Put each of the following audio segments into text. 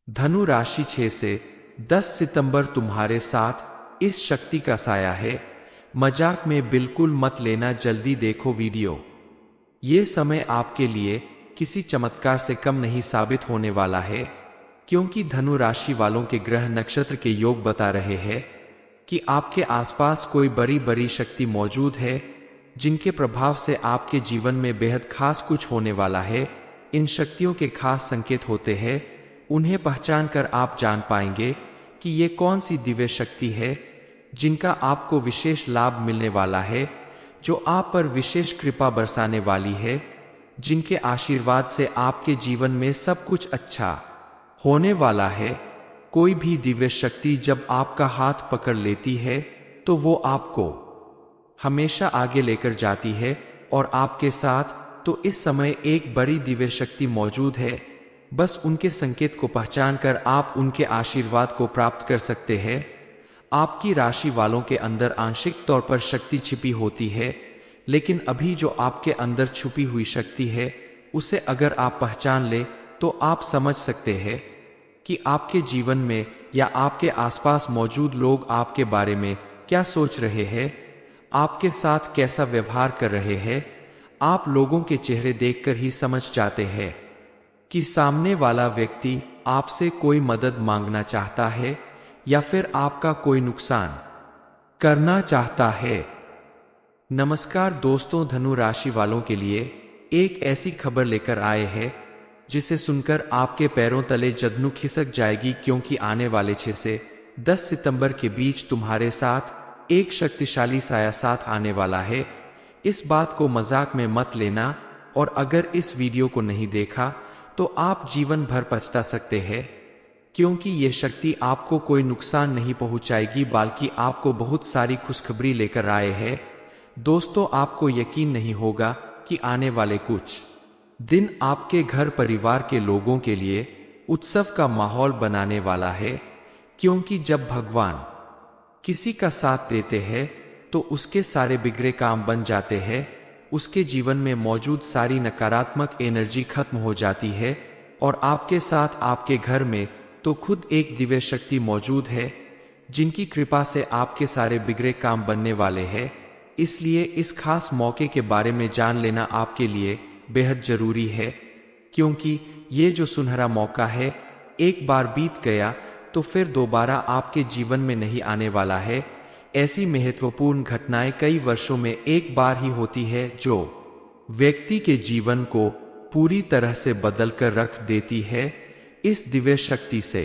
धनु राशि 6 से 10 सितंबर तुम्हारे साथ इस शक्ति का साया है। मजाक में बिल्कुल मत लेना, जल्दी देखो वीडियो। ये समय आपके लिए किसी चमत्कार से कम नहीं साबित होने वाला है, क्योंकि धनु राशि वालों के ग्रह नक्षत्र के योग बता रहे हैं कि आपके आसपास कोई बड़ी बड़ी शक्ति मौजूद है, जिनके प्रभाव से आपके जीवन में बेहद खास कुछ होने वाला है। इन शक्तियों के खास संकेत होते हैं, उन्हें पहचान कर आप जान पाएंगे कि ये कौन सी दिव्य शक्ति है जिनका आपको विशेष लाभ मिलने वाला है, जो आप पर विशेष कृपा बरसाने वाली है, जिनके आशीर्वाद से आपके जीवन में सब कुछ अच्छा होने वाला है। कोई भी दिव्य शक्ति जब आपका हाथ पकड़ लेती है तो वो आपको हमेशा आगे लेकर जाती है, और आपके साथ तो इस समय एक बड़ी दिव्य शक्ति मौजूद है। बस उनके संकेत को पहचान कर आप उनके आशीर्वाद को प्राप्त कर सकते हैं। आपकी राशि वालों के अंदर आंशिक तौर पर शक्ति छिपी होती है, लेकिन अभी जो आपके अंदर छुपी हुई शक्ति है, उसे अगर आप पहचान ले तो आप समझ सकते हैं कि आपके जीवन में या आपके आसपास मौजूद लोग आपके बारे में क्या सोच रहे हैं, आपके साथ कैसा व्यवहार कर रहे हैं। आप लोगों के चेहरे देखकर ही समझ जाते हैं कि सामने वाला व्यक्ति आपसे कोई मदद मांगना चाहता है या फिर आपका कोई नुकसान करना चाहता है। नमस्कार दोस्तों, धनु राशि वालों के लिए एक ऐसी खबर लेकर आए हैं जिसे सुनकर आपके पैरों तले जदनू खिसक जाएगी, क्योंकि आने वाले 6 से 10 सितंबर के बीच तुम्हारे साथ एक शक्तिशाली साया साथ आने वाला है। इस बात को मजाक में मत लेना, और अगर इस वीडियो को नहीं देखा तो आप जीवन भर पछता सकते हैं, क्योंकि ये शक्ति आपको कोई नुकसान नहीं पहुंचाएगी, बल्कि आपको बहुत सारी खुशखबरी लेकर आए हैं। दोस्तों, आपको यकीन नहीं होगा कि आने वाले कुछ दिन आपके घर परिवार के लोगों के लिए उत्सव का माहौल बनाने वाला है, क्योंकि जब भगवान किसी का साथ देते हैं तो उसके सारे बिगड़े काम बन जाते हैं, उसके जीवन में मौजूद सारी नकारात्मक एनर्जी खत्म हो जाती है, और आपके साथ आपके घर में तो खुद एक दिव्य शक्ति मौजूद है, जिनकी कृपा से आपके सारे बिगड़े काम बनने वाले हैं। इसलिए इस खास मौके के बारे में जान लेना आपके लिए बेहद जरूरी है, क्योंकि ये जो सुनहरा मौका है, एक बार बीत गया तो फिर दोबारा आपके जीवन में नहीं आने वाला है। ऐसी महत्वपूर्ण घटनाएं कई वर्षों में एक बार ही होती है, जो व्यक्ति के जीवन को पूरी तरह से बदल कर रख देती है। इस दिव्य शक्ति से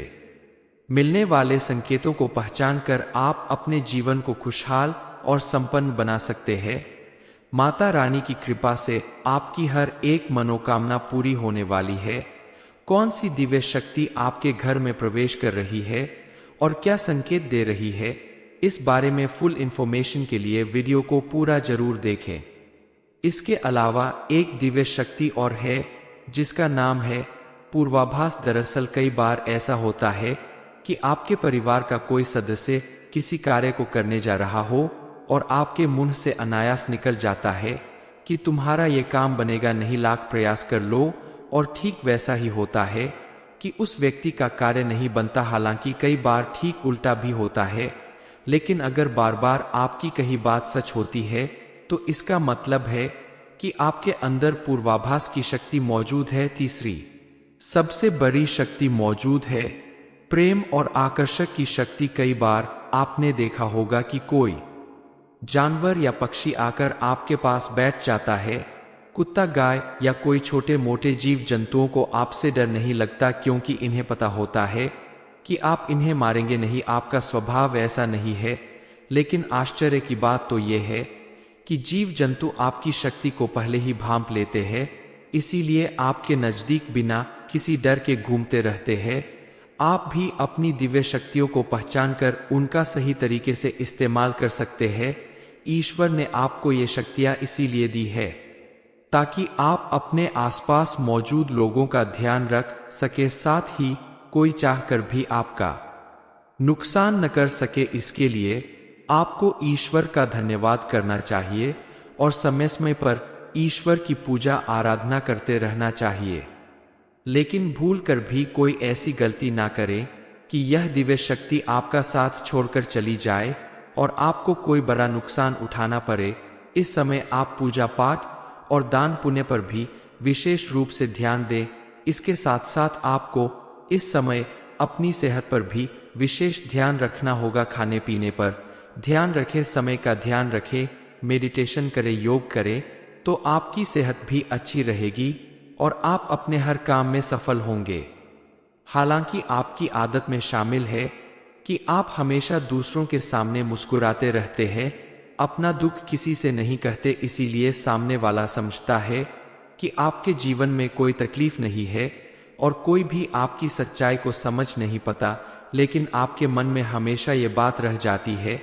मिलने वाले संकेतों को पहचान कर आप अपने जीवन को खुशहाल और संपन्न बना सकते हैं। माता रानी की कृपा से आपकी हर एक मनोकामना पूरी होने वाली है। कौन सी दिव्य शक्ति आपके घर में प्रवेश कर रही है और क्या संकेत दे रही है, इस बारे में फुल इंफॉर्मेशन के लिए वीडियो को पूरा जरूर देखें। इसके अलावा एक दिव्य शक्ति और है जिसका नाम है पूर्वाभास। दरअसल कई बार ऐसा होता है कि आपके परिवार का कोई सदस्य किसी कार्य को करने जा रहा हो और आपके मुंह से अनायास निकल जाता है कि तुम्हारा ये काम बनेगा नहीं, लाख प्रयास कर लो, और ठीक वैसा ही होता है कि उस व्यक्ति का कार्य नहीं बनता। हालांकि कई बार ठीक उल्टा भी होता है, लेकिन अगर बार बार आपकी कही बात सच होती है तो इसका मतलब है कि आपके अंदर पूर्वाभास की शक्ति मौजूद है। तीसरी सबसे बड़ी शक्ति मौजूद है प्रेम और आकर्षक की शक्ति। कई बार आपने देखा होगा कि कोई जानवर या पक्षी आकर आपके पास बैठ जाता है। कुत्ता, गाय या कोई छोटे मोटे जीव जंतुओं को आपसे डर नहीं लगता, क्योंकि इन्हें पता होता है कि आप इन्हें मारेंगे नहीं। आपका स्वभाव ऐसा नहीं है, लेकिन आश्चर्य की बात तो यह है कि जीव जंतु आपकी शक्ति को पहले ही भांप लेते हैं, इसीलिए आपके नजदीक बिना किसी डर के घूमते रहते हैं। आप भी अपनी दिव्य शक्तियों को पहचान कर उनका सही तरीके से इस्तेमाल कर सकते हैं। ईश्वर ने आपको ये शक्तियां इसीलिए दी है ताकि आप अपने आसपास मौजूद लोगों का ध्यान रख सके, साथ ही कोई चाहकर भी आपका नुकसान न कर सके। इसके लिए आपको ईश्वर का धन्यवाद करना चाहिए और समय समय पर ईश्वर की पूजा आराधना करते रहना चाहिए। लेकिन भूल कर भी कोई ऐसी गलती ना करें कि यह दिव्य शक्ति आपका साथ छोड़कर चली जाए और आपको कोई बड़ा नुकसान उठाना पड़े। इस समय आप पूजा पाठ और दान पुण्य पर भी विशेष रूप से ध्यान दें। इसके साथ साथ आपको इस समय अपनी सेहत पर भी विशेष ध्यान रखना होगा। खाने पीने पर ध्यान रखें, समय का ध्यान रखें, मेडिटेशन करें, योग करें, तो आपकी सेहत भी अच्छी रहेगी और आप अपने हर काम में सफल होंगे। हालांकि आपकी आदत में शामिल है कि आप हमेशा दूसरों के सामने मुस्कुराते रहते हैं, अपना दुख किसी से नहीं कहते, इसीलिए सामने वाला समझता है कि आपके जीवन में कोई तकलीफ नहीं है और कोई भी आपकी सच्चाई को समझ नहीं पाता। लेकिन आपके मन में हमेशा ये बात रह जाती है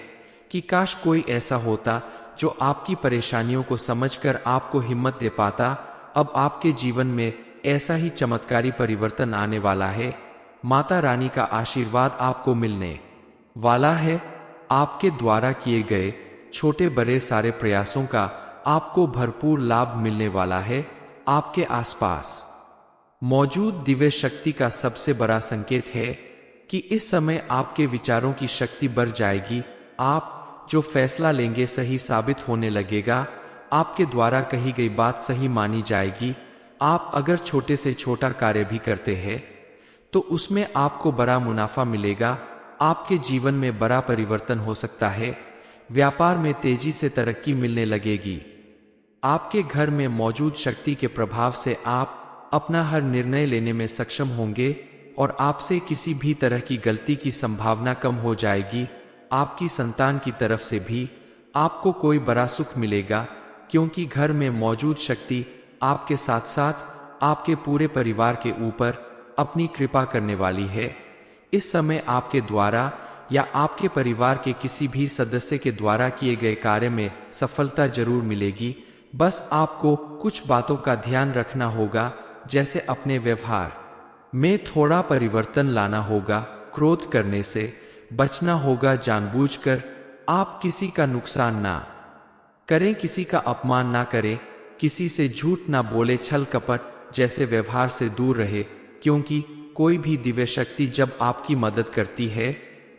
कि काश कोई ऐसा होता जो आपकी परेशानियों को समझकर आपको हिम्मत दे पाता। अब आपके जीवन में ऐसा ही चमत्कारी परिवर्तन आने वाला है। माता रानी का आशीर्वाद आपको मिलने वाला है। आपके द्वारा किए गए छोटे बड़े सारे प्रयासों का आपको भरपूर लाभ मिलने वाला है। आपके आसपास मौजूद दिव्य शक्ति का सबसे बड़ा संकेत है कि इस समय आपके विचारों की शक्ति बढ़ जाएगी। आप जो फैसला लेंगे सही साबित होने लगेगा। आपके द्वारा कही गई बात सही मानी जाएगी। आप अगर छोटे से छोटा कार्य भी करते हैं तो उसमें आपको बड़ा मुनाफा मिलेगा। आपके जीवन में बड़ा परिवर्तन हो सकता है। व्यापार में तेजी से तरक्की मिलने लगेगी। आपके घर में मौजूद शक्ति के प्रभाव से आप अपना हर निर्णय लेने में सक्षम होंगे और आपसे किसी भी तरह की गलती की संभावना कम हो जाएगी। आपकी संतान की तरफ से भी आपको कोई बड़ा सुख मिलेगा, क्योंकि घर में मौजूद शक्ति आपके साथ साथ आपके पूरे परिवार के ऊपर अपनी कृपा करने वाली है। इस समय आपके द्वारा या आपके परिवार के किसी भी सदस्य के द्वारा किए गए कार्य में सफलता जरूर मिलेगी। बस आपको कुछ बातों का ध्यान रखना होगा, जैसे अपने व्यवहार में थोड़ा परिवर्तन लाना होगा, क्रोध करने से बचना होगा, जानबूझकर आप किसी का नुकसान ना करें, किसी का अपमान ना करें, किसी से झूठ ना बोले, छल कपट जैसे व्यवहार से दूर रहे, क्योंकि कोई भी दिव्य शक्ति जब आपकी मदद करती है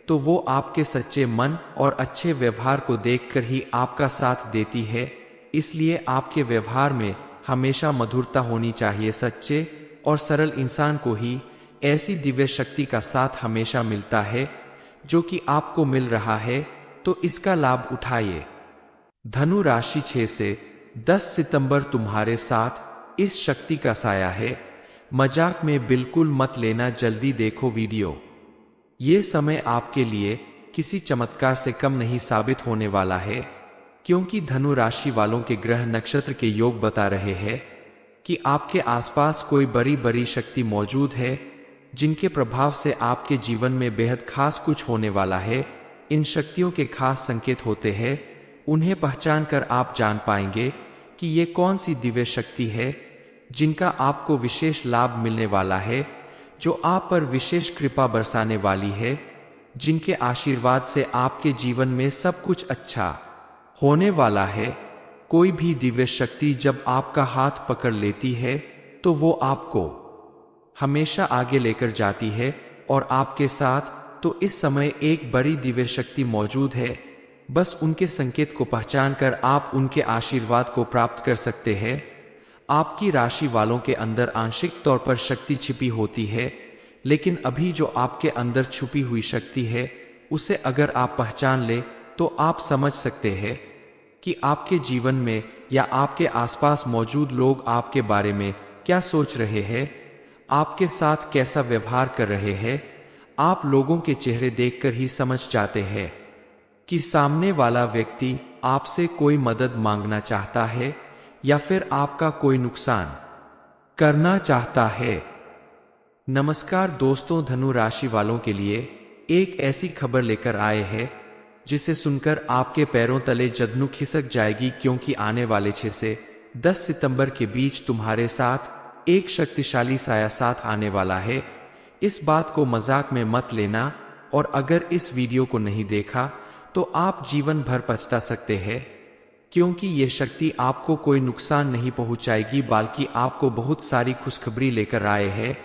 तो वो आपके सच्चे मन और अच्छे व्यवहार को देखकर ही आपका साथ देती है। इसलिए आपके व्यवहार में हमेशा मधुरता होनी चाहिए। सच्चे और सरल इंसान को ही ऐसी दिव्य शक्ति का साथ हमेशा मिलता है जो कि आपको मिल रहा है, तो इसका लाभ उठाइए। धनु राशि 6 से 10 सितंबर तुम्हारे साथ इस शक्ति का साया है। मजाक में बिल्कुल मत लेना, जल्दी देखो वीडियो। ये समय आपके लिए किसी चमत्कार से कम नहीं साबित होने वाला है, क्योंकि धनु राशि वालों के ग्रह नक्षत्र के योग बता रहे हैं कि आपके आसपास कोई बड़ी बड़ी शक्ति मौजूद है, जिनके प्रभाव से आपके जीवन में बेहद खास कुछ होने वाला है। इन शक्तियों के खास संकेत होते हैं, उन्हें पहचान कर आप जान पाएंगे कि ये कौन सी दिव्य शक्ति है जिनका आपको विशेष लाभ मिलने वाला है, जो आप पर विशेष कृपा बरसाने वाली है, जिनके आशीर्वाद से आपके जीवन में सब कुछ अच्छा होने वाला है। कोई भी दिव्य शक्ति जब आपका हाथ पकड़ लेती है तो वो आपको हमेशा आगे लेकर जाती है और आपके साथ तो इस समय एक बड़ी दिव्य शक्ति मौजूद है। बस उनके संकेत को पहचान कर आप उनके आशीर्वाद को प्राप्त कर सकते हैं। आपकी राशि वालों के अंदर आंशिक तौर पर शक्ति छिपी होती है, लेकिन अभी जो आपके अंदर छुपी हुई शक्ति है उसे अगर आप पहचान ले तो आप समझ सकते हैं कि आपके जीवन में या आपके आसपास मौजूद लोग आपके बारे में क्या सोच रहे हैं, आपके साथ कैसा व्यवहार कर रहे हैं। आप लोगों के चेहरे देखकर ही समझ जाते हैं कि सामने वाला व्यक्ति आपसे कोई मदद मांगना चाहता है या फिर आपका कोई नुकसान करना चाहता है। नमस्कार दोस्तों, धनु राशि वालों के लिए एक ऐसी खबर लेकर आए हैं जिसे सुनकर आपके पैरों तले जदनू खिसक जाएगी, क्योंकि आने वाले 6 से 10 सितंबर के बीच तुम्हारे साथ एक शक्तिशाली साया साथ आने वाला है। इस बात को मजाक में मत लेना, और अगर इस वीडियो को नहीं देखा तो आप जीवन भर पछता सकते हैं। क्योंकि ये शक्ति आपको कोई नुकसान नहीं पहुंचाएगी बल्कि आपको बहुत सारी खुशखबरी लेकर आए है।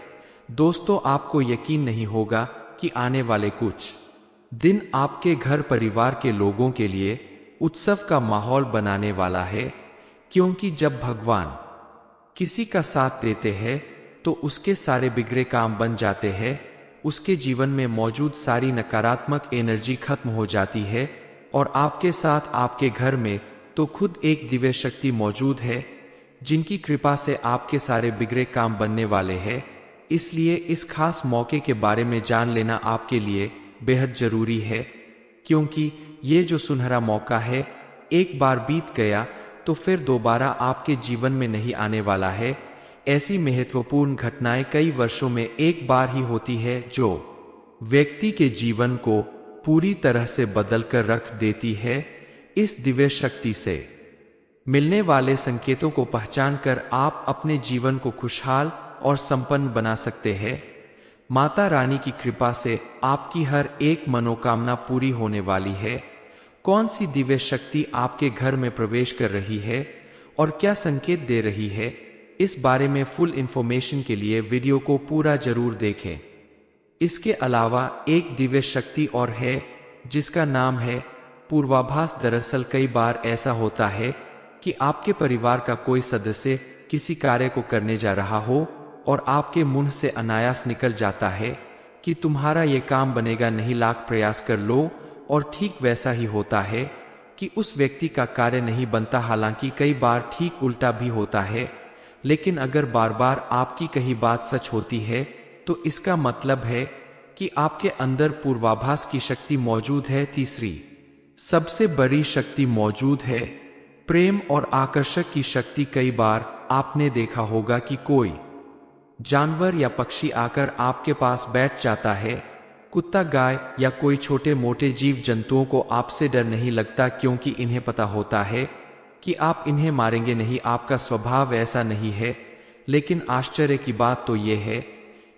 दोस्तों, आपको यकीन नहीं होगा कि आने वाले कुछ दिन आपके घर परिवार के लोगों के लिए उत्सव का माहौल बनाने वाला है, क्योंकि जब भगवान किसी का साथ देते हैं तो उसके सारे बिगड़े काम बन जाते हैं, उसके जीवन में मौजूद सारी नकारात्मक एनर्जी खत्म हो जाती है और आपके साथ आपके घर में तो खुद एक दिव्य शक्ति मौजूद है जिनकी कृपा से आपके सारे बिगड़े काम बनने वाले हैं। इसलिए इस खास मौके के बारे में जान लेना आपके लिए बेहद जरूरी है, क्योंकि ये जो सुनहरा मौका है एक बार बीत गया तो फिर दोबारा आपके जीवन में नहीं आने वाला है। ऐसी महत्वपूर्ण घटनाएं कई वर्षों में एक बार ही होती है जो व्यक्ति के जीवन को पूरी तरह से बदलकर रख देती है। इस दिव्य शक्ति से मिलने वाले संकेतों को पहचानकर आप अपने जीवन को खुशहाल और संपन्न बना सकते हैं। माता रानी की कृपा से आपकी हर एक मनोकामना पूरी होने वाली है। कौन सी दिव्य शक्ति आपके घर में प्रवेश कर रही है और क्या संकेत दे रही है, इस बारे में फुल इंफॉर्मेशन के लिए वीडियो को पूरा जरूर देखें। इसके अलावा एक दिव्य शक्ति और है जिसका नाम है पूर्वाभास। दरअसल कई बार ऐसा होता है कि आपके परिवार का कोई सदस्य किसी कार्य को करने जा रहा हो और आपके मुंह से अनायास निकल जाता है कि तुम्हारा ये काम बनेगा नहीं, लाख प्रयास कर लो, और ठीक वैसा ही होता है कि उस व्यक्ति का कार्य नहीं बनता। हालांकि कई बार ठीक उल्टा भी होता है, लेकिन अगर बार बार आपकी कही बात सच होती है तो इसका मतलब है कि आपके अंदर पूर्वाभास की शक्ति मौजूद है। तीसरी सबसे बड़ी शक्ति मौजूद है प्रेम और आकर्षक की शक्ति। कई बार आपने देखा होगा कि कोई जानवर या पक्षी आकर आपके पास बैठ जाता है। कुत्ता, गाय या कोई छोटे मोटे जीव जंतुओं को आपसे डर नहीं लगता, क्योंकि इन्हें पता होता है कि आप इन्हें मारेंगे नहीं। आपका स्वभाव ऐसा नहीं है, लेकिन आश्चर्य की बात तो यह है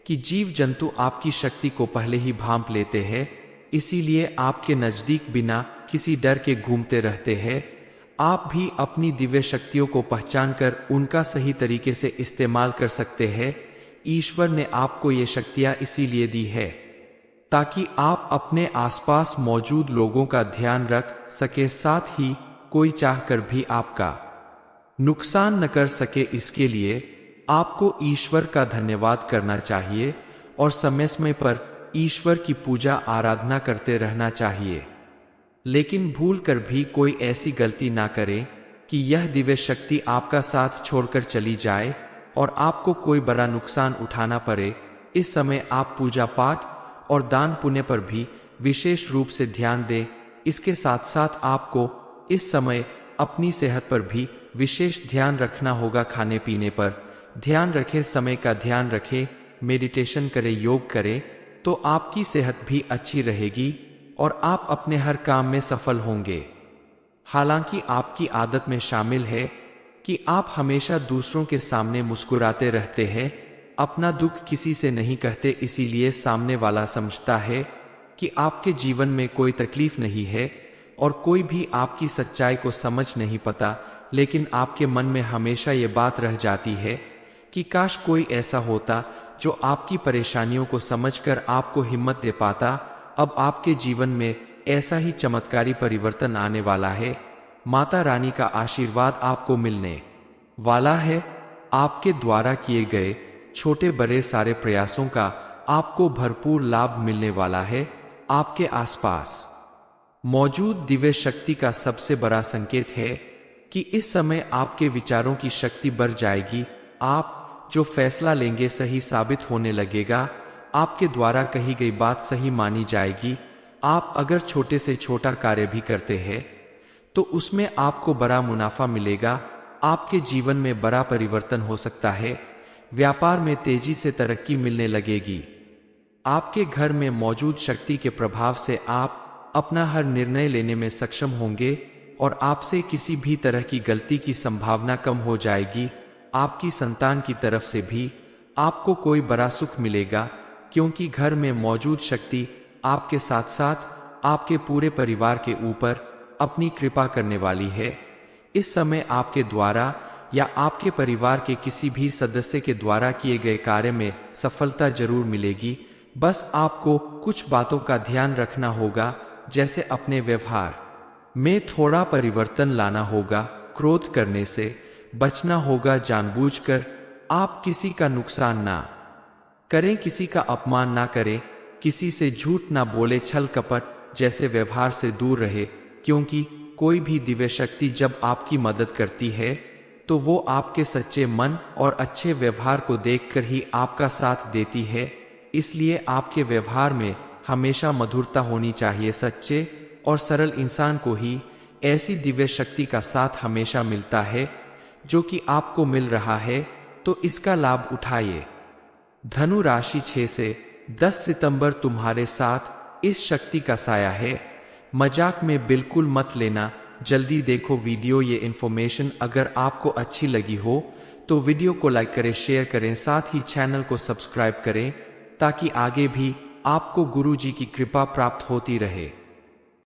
कि जीव जंतु आपकी शक्ति को पहले ही भांप लेते हैं, इसीलिए आपके नजदीक बिना किसी डर के घूमते रहते हैं। आप भी अपनी दिव्य शक्तियों को पहचानकर उनका सही तरीके से इस्तेमाल कर सकते हैं। ईश्वर ने आपको ये शक्तियां इसीलिए दी है ताकि आप अपने आसपास मौजूद लोगों का ध्यान रख सके, साथ ही कोई चाहकर भी आपका नुकसान न कर सके। इसके लिए आपको ईश्वर का धन्यवाद करना चाहिए और समय समय पर ईश्वर की पूजा आराधना करते रहना चाहिए। लेकिन भूल कर भी कोई ऐसी गलती ना करें कि यह दिव्य शक्ति आपका साथ छोड़कर चली जाए और आपको कोई बड़ा नुकसान उठाना पड़े। इस समय आप पूजा पाठ और दान पुण्य पर भी विशेष रूप से ध्यान दें। इसके साथ साथ आपको इस समय अपनी सेहत पर भी विशेष ध्यान रखना होगा। खाने पीने पर ध्यान रखें, समय का ध्यान रखें, मेडिटेशन करें, योग करें, तो आपकी सेहत भी अच्छी रहेगी और आप अपने हर काम में सफल होंगे। हालांकि आपकी आदत में शामिल है कि आप हमेशा दूसरों के सामने मुस्कुराते रहते हैं, अपना दुख किसी से नहीं कहते, इसीलिए सामने वाला समझता है कि आपके जीवन में कोई तकलीफ नहीं है और कोई भी आपकी सच्चाई को समझ नहीं पाता। लेकिन आपके मन में हमेशा ये बात रह जाती है कि काश कोई ऐसा होता जो आपकी परेशानियों को समझकर आपको हिम्मत दे पाता। अब आपके जीवन में ऐसा ही चमत्कारी परिवर्तन आने वाला है। माता रानी का आशीर्वाद आपको मिलने वाला है। आपके द्वारा किए गए छोटे बड़े सारे प्रयासों का आपको भरपूर लाभ मिलने वाला है। आपके आसपास मौजूद दिव्य शक्ति का सबसे बड़ा संकेत है कि इस समय आपके विचारों की शक्ति बढ़ जाएगी। आप जो फैसला लेंगे सही साबित होने लगेगा। आपके द्वारा कही गई बात सही मानी जाएगी। आप अगर छोटे से छोटा कार्य भी करते हैं तो उसमें आपको बड़ा मुनाफा मिलेगा। आपके जीवन में बड़ा परिवर्तन हो सकता है। व्यापार में तेजी से तरक्की मिलने लगेगी। आपके घर में मौजूद शक्ति के प्रभाव से आप अपना हर निर्णय लेने में सक्षम होंगे और आपसे किसी भी तरह की गलती की संभावना कम हो जाएगी। आपकी संतान की तरफ से भी आपको कोई बड़ा सुख मिलेगा, क्योंकि घर में मौजूद शक्ति आपके साथ साथ आपके पूरे परिवार के ऊपर अपनी कृपा करने वाली है। इस समय आपके द्वारा या आपके परिवार के किसी भी सदस्य के द्वारा किए गए कार्य में सफलता जरूर मिलेगी। बस आपको कुछ बातों का ध्यान रखना होगा, जैसे अपने व्यवहार में थोड़ा परिवर्तन लाना होगा, क्रोध करने से बचना होगा, जानबूझकर आप किसी का नुकसान ना करें, किसी का अपमान ना करें, किसी से झूठ ना बोले, छल कपट जैसे व्यवहार से दूर रहे, क्योंकि कोई भी दिव्य शक्ति जब आपकी मदद करती है तो वो आपके सच्चे मन और अच्छे व्यवहार को देखकर ही आपका साथ देती है। इसलिए आपके व्यवहार में हमेशा मधुरता होनी चाहिए। सच्चे और सरल इंसान को ही ऐसी दिव्य शक्ति का साथ हमेशा मिलता है जो कि आपको मिल रहा है, तो इसका लाभ उठाइए। धनु राशि 6 से 10 सितंबर तुम्हारे साथ इस शक्ति का साया है। मजाक में बिल्कुल मत लेना, जल्दी देखो वीडियो। ये इन्फॉर्मेशन अगर आपको अच्छी लगी हो तो वीडियो को लाइक करें, शेयर करें, साथ ही चैनल को सब्सक्राइब करें ताकि आगे भी आपको गुरु जी की कृपा प्राप्त होती रहे।